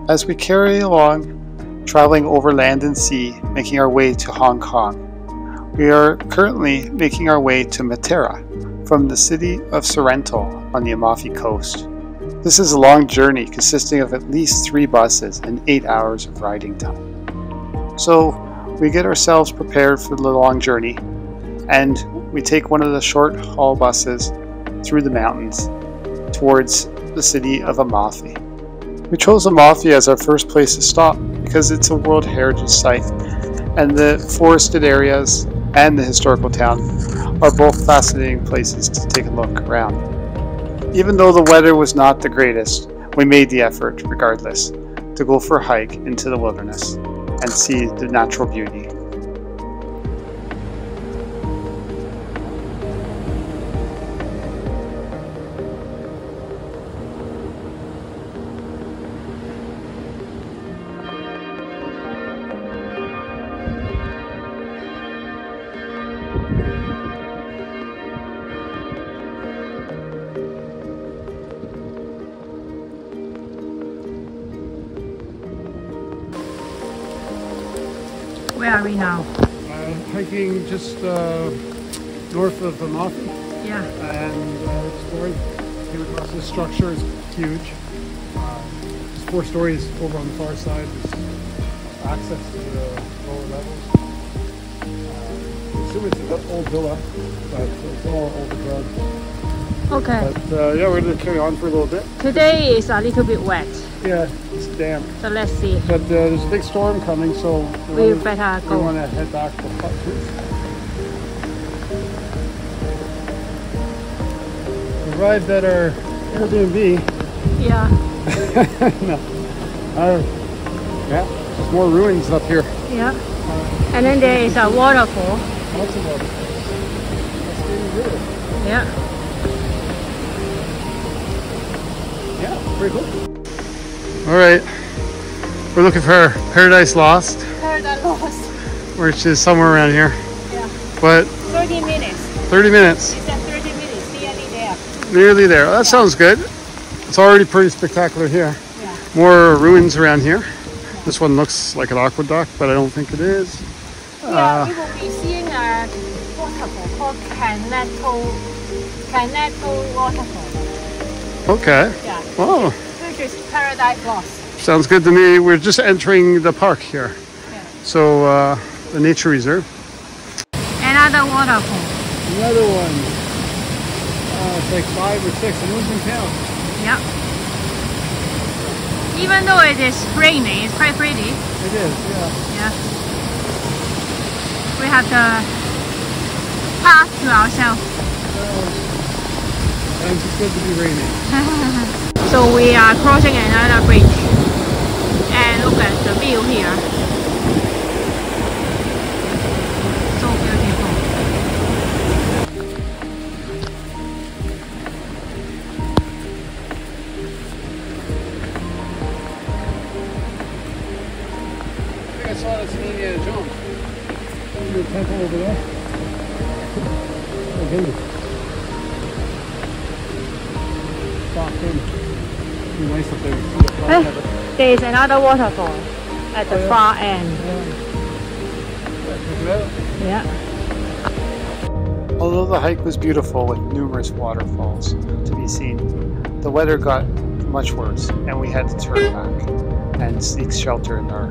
As we carry along, traveling over land and sea, making our way to Hong Kong, we are currently making our way to Matera from the city of Sorrento on the Amalfi coast. This is a long journey consisting of at least 3 buses and 8 hours of riding time. So we get ourselves prepared for the long journey and we take one of the short haul buses through the mountains towards the city of Amalfi. We chose Amalfi as our first place to stop because it's a World Heritage Site and the forested areas and the historical town are both fascinating places to take a look around. Even though the weather was not the greatest, we made the effort regardless to go for a hike into the wilderness and see the natural beauty. Where are we now? Hiking just north of Amalfi. Yeah. And exploring. Came across this structure. It's huge. It's 4 stories over on the far side. There's access to the lower levels. I assume it's an old villa, but it's all overgrown. Okay. But yeah, we're going to carry on for a little bit. Today is a little bit wet. Yeah, it's damp. So let's see. But there's a big storm coming, so we better go. We want to head back to the hut too. We arrived at our Airbnb. Yeah. No. Yeah, there's more ruins up here. Yeah. And then there is a waterfall. Lots of waterfalls. That's really good. Yeah. Yeah, pretty cool. All right, we're looking for Paradise Lost. Paradise Lost. Which is somewhere around here. Yeah. But 30 minutes. 30 minutes. It's at 30 minutes, nearly there. Nearly there. That sounds good. It's already pretty spectacular here. Yeah. More ruins around here. Yeah. This one looks like an aqueduct, but I don't think it is. Yeah, we will be seeing a waterfall called Caneto Waterfall. Okay. Yeah. Oh. Which is Paradise Lost. Sounds good to me. We're just entering the park here. Yeah. So the nature reserve. Another waterfall. Another one. It's like 5 or 6. I'm losing count. Yeah. Even though it is raining, it's quite pretty. It is, yeah. Yeah. We have the park to ourselves. And it's good to be raining. So we are crossing another bridge. And look at the view here. So beautiful. I think I saw this in Indiana Jones. The temple over there. Oh, goodness. Stopped in. Be nice up there. There is another waterfall at the far end. Yeah. Although the hike was beautiful with numerous waterfalls to be seen, the weather got much worse and we had to turn back and seek shelter in our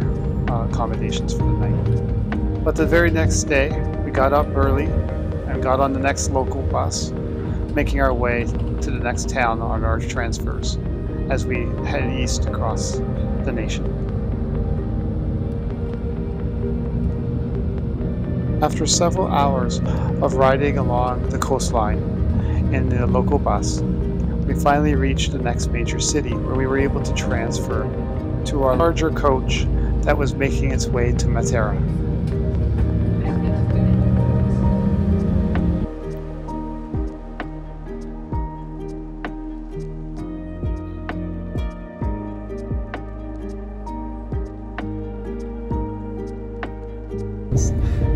accommodations for the night. But the very next day, we got up early and got on the next local bus, making our way to the next town on our transfers as we head east across the nation. After several hours of riding along the coastline in the local bus, we finally reached the next major city where we were able to transfer to our larger coach that was making its way to Matera.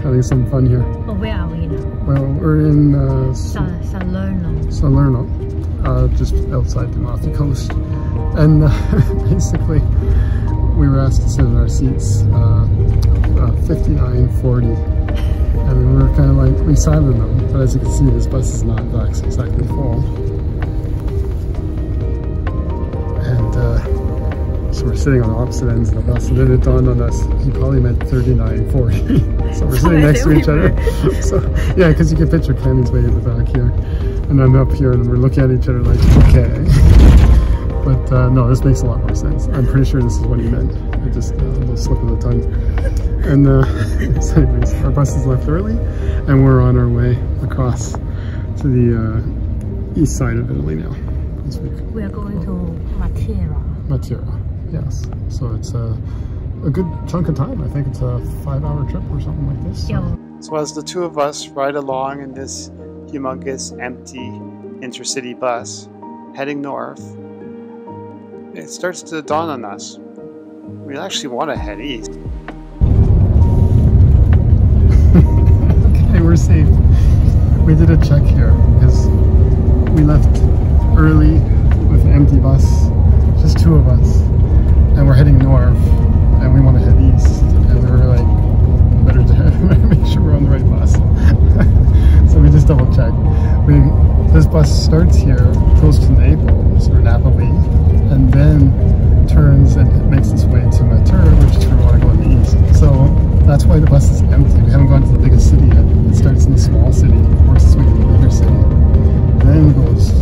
Having some fun here. Oh, where are we now? Well, we're in Salerno. Salerno, just outside the Amalfi coast. And basically, we were asked to sit in our seats 59:40. I mean, we were kind of like, we sat in them, but as you can see, this bus is not exactly full. And so we're sitting on opposite ends of the bus, and then it dawned on us, he probably meant 39:40. So we're sitting next to each other. So yeah, because you can picture Cammy's way in the back here, and I'm up here, and we're looking at each other like, okay. But no, this makes a lot more sense. I'm pretty sure this is what he meant. I just a little slip of the tongue. And so anyways, our bus is left early, and we're on our way across to the east side of Italy now. We are going to Matera. Matera, yes. So it's a good chunk of time. I think it's a 5-hour trip or something like this. Yeah. So as the two of us ride along in this humongous, empty intercity bus, heading north, it starts to dawn on us. We actually want to head east. Okay, we're safe. We did a check here because we left early with an empty bus, just two of us, and we're heading north, and we want to head east. And we were like, better make sure we're on the right bus. So we just double checked. This bus starts here, goes to Naples or Napoli, and then turns and makes its way to Matera, which is where we want to go in the east. So that's why the bus is empty. We haven't gone to the biggest city yet. It starts in the small city, works its way to the bigger city, and then goes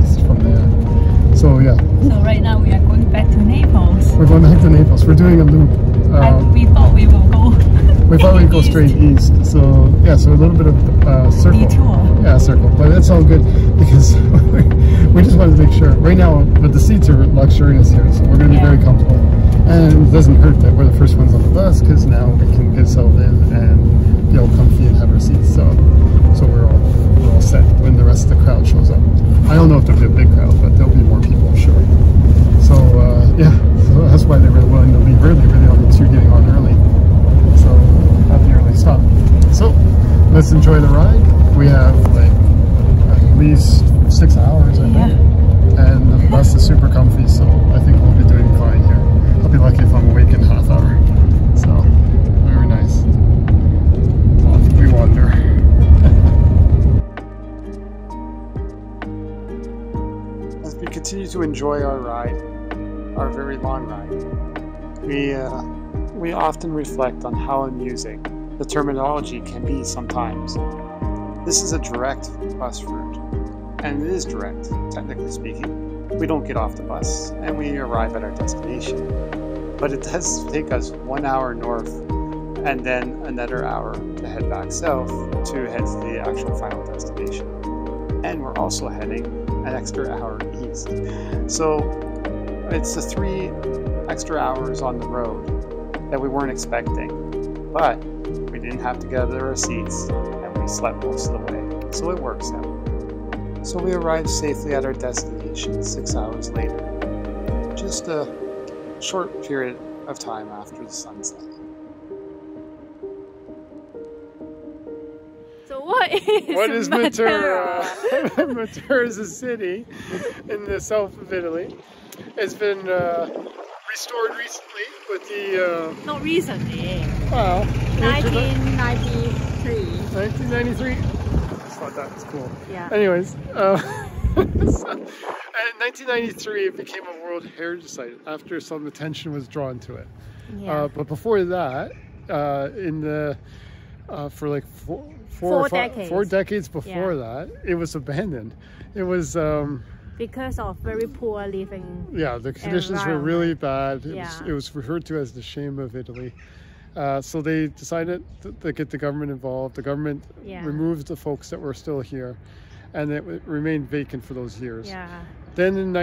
east from there. So yeah. So right now we are going back to Naples. We're going back to Naples. We're doing a loop. We thought we will go. We thought we'd go straight east. So yeah, so a little bit of circle. Detour. Yeah, circle. But that's all good because we just wanted to make sure. Right now, but the seats are luxurious here, so we're going to be very comfortable. And it doesn't hurt that we're the first ones on the bus because now we can get settled in and be all comfy and have our seats. So we're all set when the rest of the crowd shows up. I don't know if there'll be a big crowd, but there'll be more people, I'm sure. So yeah, so that's why they were willing to leave early. Really, all the two getting on early. So have the early stop. So let's enjoy the ride. We have like at least 6 hours, I think. And the bus is super comfy, so I think we'll be doing fine here. I'll be lucky if I'm awake in a half hour. So very nice. Off we wander. As we continue to enjoy our ride, our very long ride, we often reflect on how amusing the terminology can be sometimes. This is a direct bus route, and it is direct, technically speaking. We don't get off the bus, and we arrive at our destination. But it does take us 1 hour north, and then another hour to head back south to head to the actual final destination. And we're also heading an extra hour east. So it's the 3 extra hours on the road that we weren't expecting, but we didn't have to get out of our seats, and we slept most of the way, so it works out. So we arrived safely at our destination 6 hours later, just a short period of time after the sunset. So what is Matera? Matera is a city in the south of Italy. It's been restored recently with the... Not recently. Wow. 1993. 1993? I just thought that was cool. Yeah. Anyways, in 1993 it became a World Heritage Site after some attention was drawn to it. Yeah. But before that, for like four decades before that, it was abandoned. It was... because of very poor living. Yeah, the conditions were really bad. It was referred to as the shame of Italy. So they decided to get the government involved. The government removed the folks that were still here, and it remained vacant for those years. Yeah. Then in the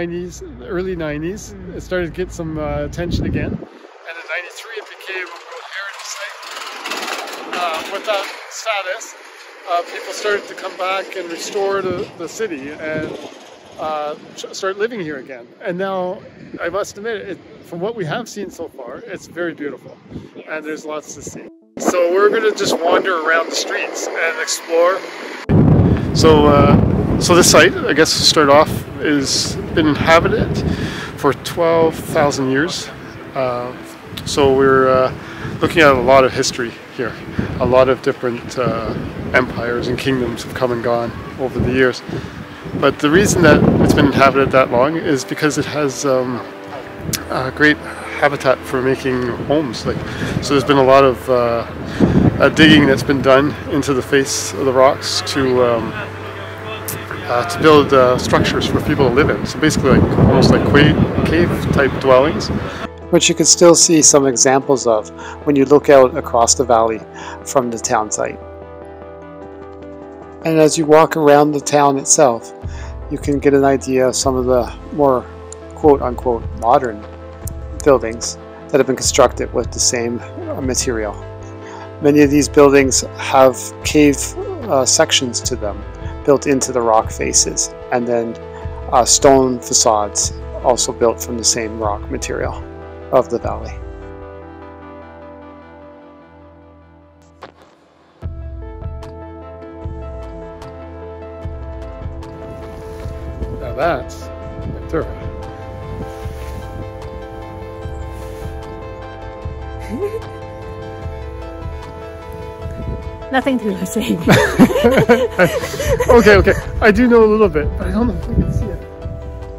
early 90s, it started to get some attention again. And in 93, it became a World Heritage Site. With that status, people started to come back and restore the city and start living here again. And now, I must admit, from what we have seen so far, it's very beautiful. And there's lots to see. So we're going to just wander around the streets and explore. So this site, I guess to start off, is been inhabited for 12,000 years. So we're looking at a lot of history here. A lot of different empires and kingdoms have come and gone over the years. But the reason that it's been inhabited that long is because it has a great habitat for making homes. So there's been a lot of digging that's been done into the face of the rocks to build structures for people to live in. So basically almost like cave type dwellings. Which you can still see some examples of when you look out across the valley from the town site. And as you walk around the town itself, you can get an idea of some of the more quote-unquote modern buildings that have been constructed with the same material. Many of these buildings have cave sections to them built into the rock faces, and then stone facades also built from the same rock material of the valley. Now that's Matera. Nothing to say. Okay. I do know a little bit, but I don't know if we can see it.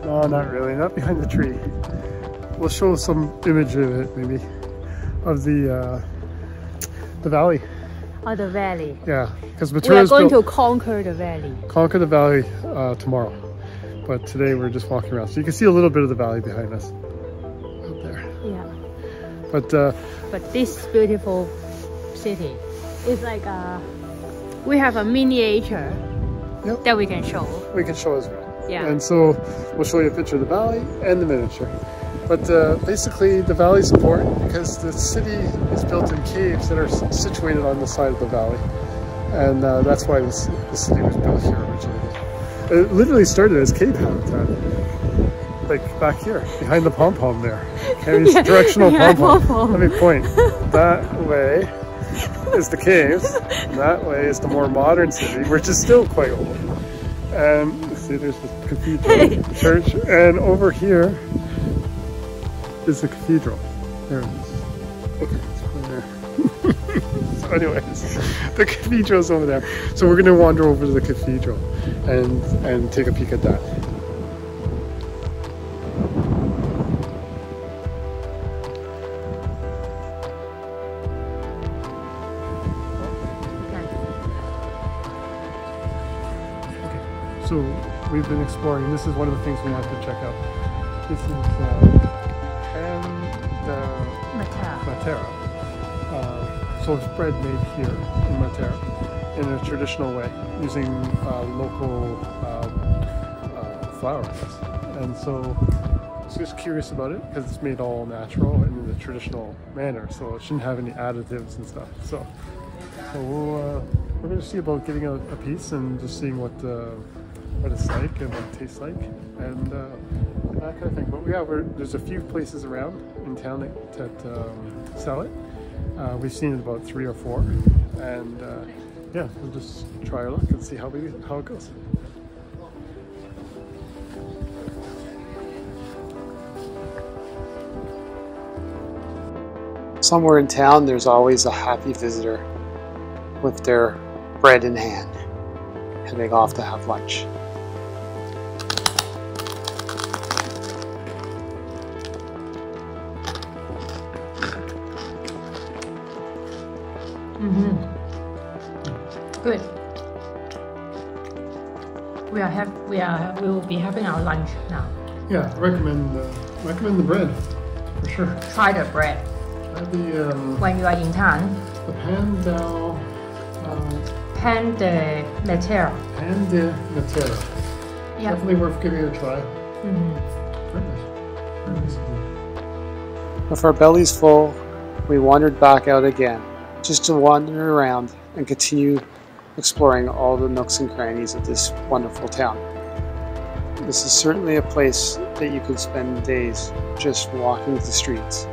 No, not really. Not behind the tree. We'll show some image of it, maybe, of the valley. Oh, the valley. Yeah, because Matera we are going to conquer the valley. Conquer the valley tomorrow, but today we're just walking around, so you can see a little bit of the valley behind us, out there. Yeah. But this beautiful city is like we have a miniature that we can show. We can show as well. Yeah. And so we'll show you a picture of the valley and the miniature. But basically the valley is important because the city is built in caves that are situated on the side of the valley. And that's why the city was built here originally. It literally started as cave habitat. Like back here, behind the pom-pom there. And it's directional pom-pom. Let me point. That way is the caves. And that way is the more modern city, which is still quite old. And see, there's the cathedral church. And over here is the cathedral. There it is. Okay, it's over there. So anyways, the cathedral's over there. So we're going to wander over to the cathedral and take a peek at that. Okay, so we've been exploring. This is one of the things we have to check out. This is Matera. So it's bread made here in Matera in a traditional way, using local flour. And so I was just curious about it because it's made all natural and in the traditional manner, so it shouldn't have any additives and stuff. So we're going to see about getting a piece and just seeing what it's like and what it tastes like, and that kind of thing. But yeah, there's a few places around in town that sell it. We've seen it about 3 or 4, and yeah, we'll just try our luck and see how it goes. Somewhere in town, there's always a happy visitor with their bread in hand, heading off to have lunch. Good. We will be having our lunch now. Yeah, recommend the bread for sure. Try the bread. Try the when you are in town. The Pan de Matera. Pan de Matera. Yeah. Definitely worth giving it a try. Very nice. With our bellies full, we wandered back out again, just to wander around and continue exploring all the nooks and crannies of this wonderful town. This is certainly a place that you could spend days just walking the streets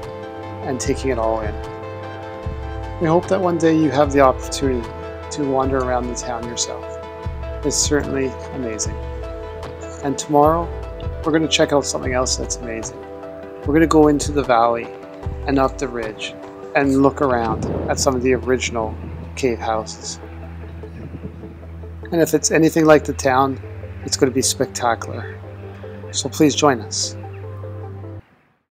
and taking it all in. We hope that one day you have the opportunity to wander around the town yourself. It's certainly amazing. And tomorrow, we're going to check out something else that's amazing. We're going to go into the valley and up the ridge and look around at some of the original cave houses. And if it's anything like the town, it's going to be spectacular. So please join us.